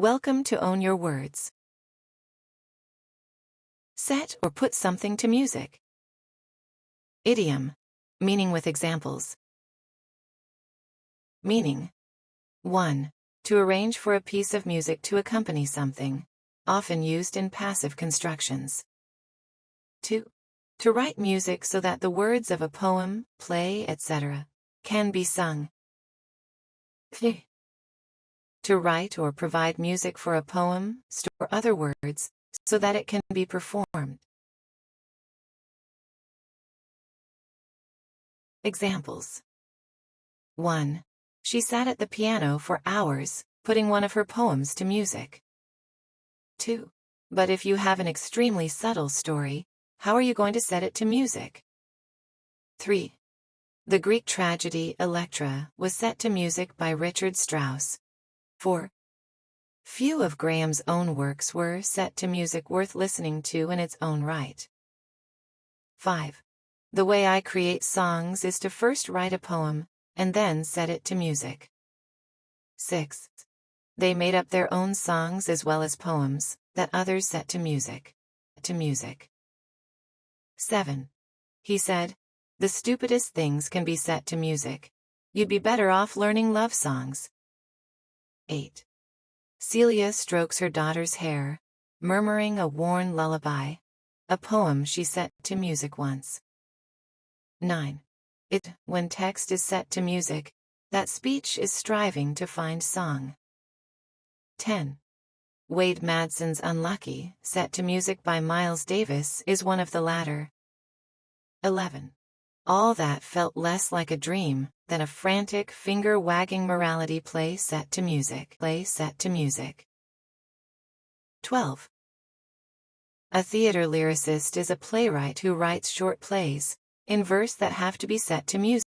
Welcome to Own Your Words. Set or put something to music. Idiom. Meaning with examples. Meaning. 1. To arrange for a piece of music to accompany something, often used in passive constructions. 2. To write music so that the words of a poem, play, etc. can be sung. 3. To write or provide music for a poem, or other words, so that it can be performed. Examples. 1. She sat at the piano for hours, putting one of her poems to music. 2. But if you have an extremely subtle story, how are you going to set it to music? 3. The Greek tragedy Electra was set to music by Richard Strauss. 4. Few of Graham's own works were set to music worth listening to in its own right. 5. The way I create songs is to first write a poem, and then set it to music. 6. They made up their own songs as well as poems, that others set to music. 7. He said, the stupidest things can be set to music. You'd be better off learning love songs. 8. Celia strokes her daughter's hair, murmuring a worn lullaby, a poem she set to music once. 9. When text is set to music, that speech is striving to find song. 10. Wade Madsen's Unlucky, set to music by Miles Davis, is one of the latter. 11. All that felt less like a dream than a frantic, finger-wagging morality play set to music. 12. A theater lyricist is a playwright who writes short plays, in verse that have to be set to music.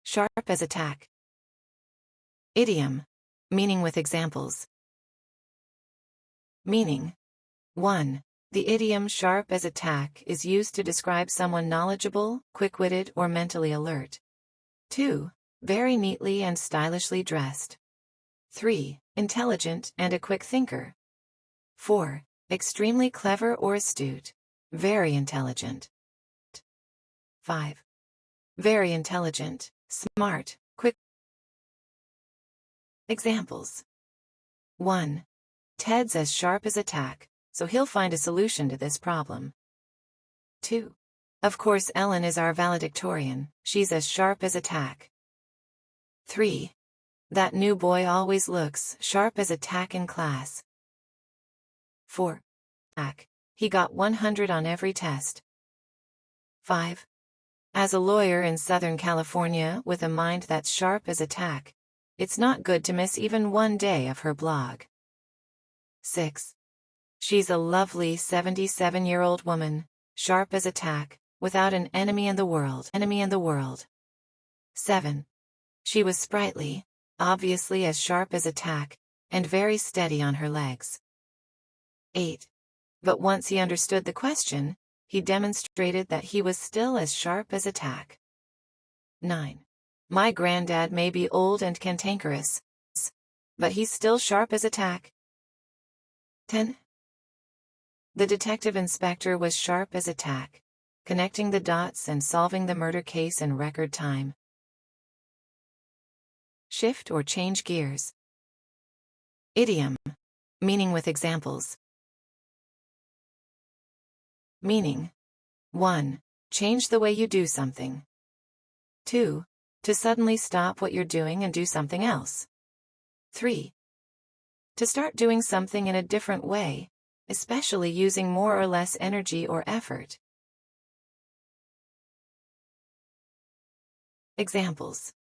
Sharp as a tack. Idiom. Meaning with examples. Meaning. 1. The idiom sharp as a tack is used to describe someone knowledgeable, quick-witted, or mentally alert. 2. Very neatly and stylishly dressed. 3. Intelligent and a quick thinker. 4. Extremely clever or astute. Very intelligent. 5. Very intelligent, smart, quick. Examples. 1. Ted's as sharp as a tack, so he'll find a solution to this problem. 2. Of course Ellen is our valedictorian, she's as sharp as a tack. 3. That new boy always looks sharp as a tack in class. 4. Tack. He got 100 on every test. 5. As a lawyer in Southern California with a mind that's sharp as a tack, it's not good to miss even one day of her blog. 6. She's a lovely 77-year-old woman, sharp as a tack, without an enemy in the world. 7. She was sprightly, obviously as sharp as a tack, and very steady on her legs. 8. But once he understood the question, he demonstrated that he was still as sharp as a tack. 9. My granddad may be old and cantankerous, but he's still sharp as a tack. 10. The detective inspector was sharp as a tack, connecting the dots and solving the murder case in record time. Shift or change gears. Idiom. Meaning with examples. Meaning. 1. Change the way you do something. 2. To suddenly stop what you're doing and do something else. 3. To start doing something in a different way, especially using more or less energy or effort. Examples.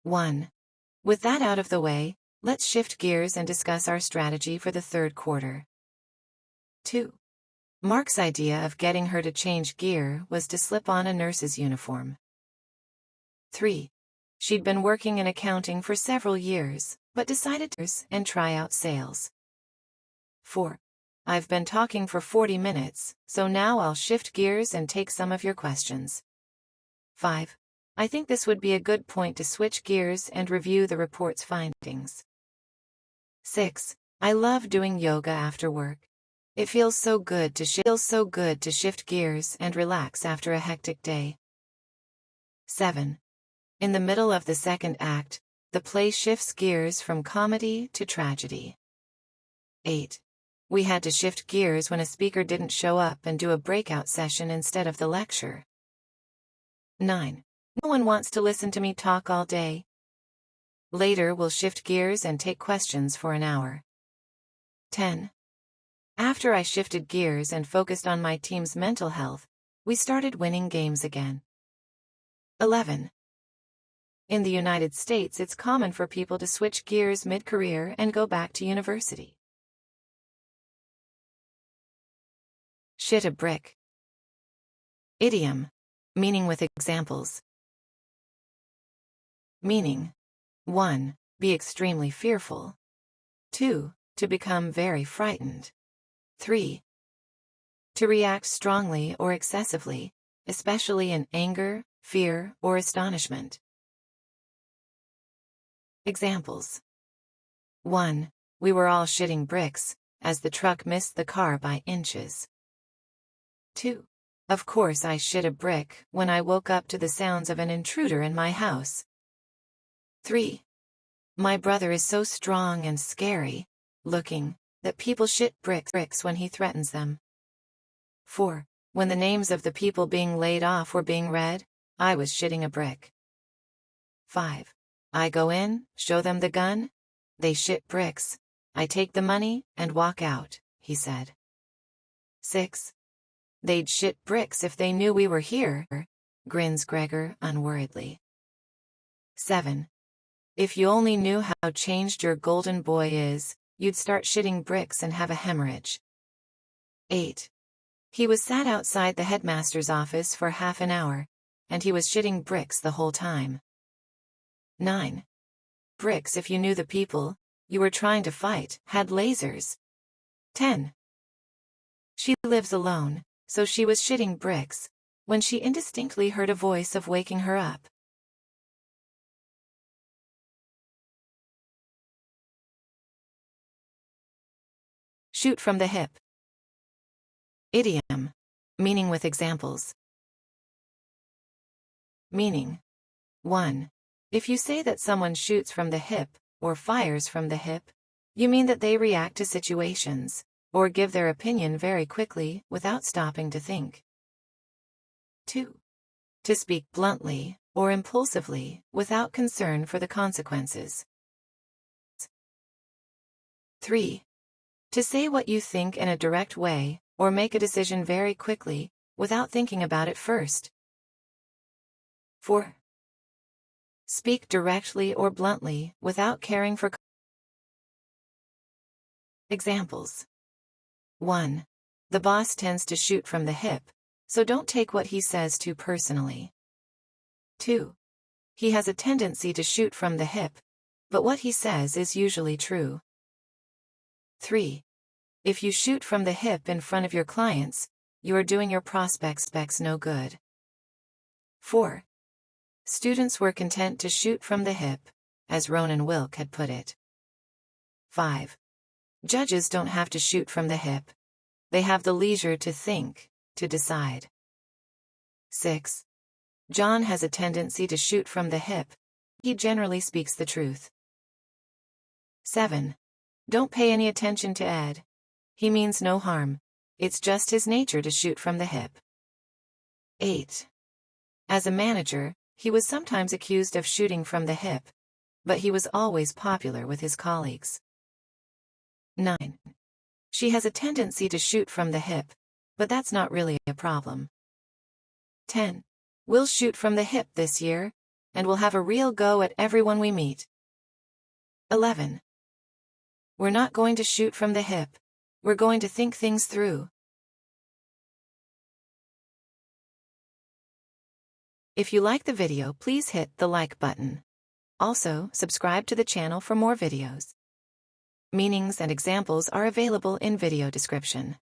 1. With that out of the way, let's shift gears and discuss our strategy for the third quarter. 2. Mark's idea of getting her to change gear was to slip on a nurse's uniform. 3. She'd been working in accounting for several years, but decided to and try out sales. 4. I've been talking for 40 minutes, so now I'll shift gears and take some of your questions. 5. I think this would be a good point to switch gears and review the report's findings. 6. I love doing yoga after work. It feels so good to shift gears and relax after a hectic day. 7. In the middle of the second act, the play shifts gears from comedy to tragedy. 8. We had to shift gears when a speaker didn't show up and do a breakout session instead of the lecture. 9. No one wants to listen to me talk all day. Later we'll shift gears and take questions for an hour. 10. After I shifted gears and focused on my team's mental health, we started winning games again. 11. In the United States, it's common for people to switch gears mid-career and go back to university. Shit a brick. Idiom. Meaning with examples. Meaning. 1. Be extremely fearful. 2. To become very frightened. 3. To react strongly or excessively, especially in anger, fear, or astonishment. Examples. 1. We were all shitting bricks, as the truck missed the car by inches. 2. Of course I shit a brick when I woke up to the sounds of an intruder in my house. 3. My brother is so strong and scary looking that people shit bricks when he threatens them. 4. When the names of the people being laid off were being read, I was shitting a brick. 5. I go in, show them the gun, they shit bricks, I take the money and walk out, he said. 6. They'd shit bricks if they knew we were here, grins Gregor unworriedly. 7. If you only knew how changed your golden boy is, you'd start shitting bricks and have a hemorrhage. 8. He was sat outside the headmaster's office for half an hour, and he was shitting bricks the whole time. 9. Bricks if you knew the people you were trying to fight had lasers. 10. She lives alone, so she was shitting bricks when she indistinctly heard a voice of waking her up. Shoot from the hip. Idiom. Meaning with examples. Meaning. 1. If you say that someone shoots from the hip, or fires from the hip, you mean that they react to situations, or give their opinion very quickly without stopping to think. 2. To speak bluntly, or impulsively, without concern for the consequences. 3. To say what you think in a direct way, or make a decision very quickly, without thinking about it first. 4. Speak directly or bluntly, without caring for examples. 1. The boss tends to shoot from the hip, so don't take what he says too personally. 2. He has a tendency to shoot from the hip, but what he says is usually true. 3. If you shoot from the hip in front of your clients, you are doing your prospects no good. 4. Students were content to shoot from the hip, as Ronan Wilk had put it. 5. Judges don't have to shoot from the hip. They have the leisure to think, to decide. 6. John has a tendency to shoot from the hip. He generally speaks the truth. 7. Don't pay any attention to Ed. He means no harm. It's just his nature to shoot from the hip. 8. As a manager, he was sometimes accused of shooting from the hip, but he was always popular with his colleagues. 9. She has a tendency to shoot from the hip, but that's not really a problem. 10. We'll shoot from the hip this year, and we'll have a real go at everyone we meet. 11. We're not going to shoot from the hip. We're going to think things through. If you like the video, please hit the like button. Also, subscribe to the channel for more videos. Meanings and examples are available in video description.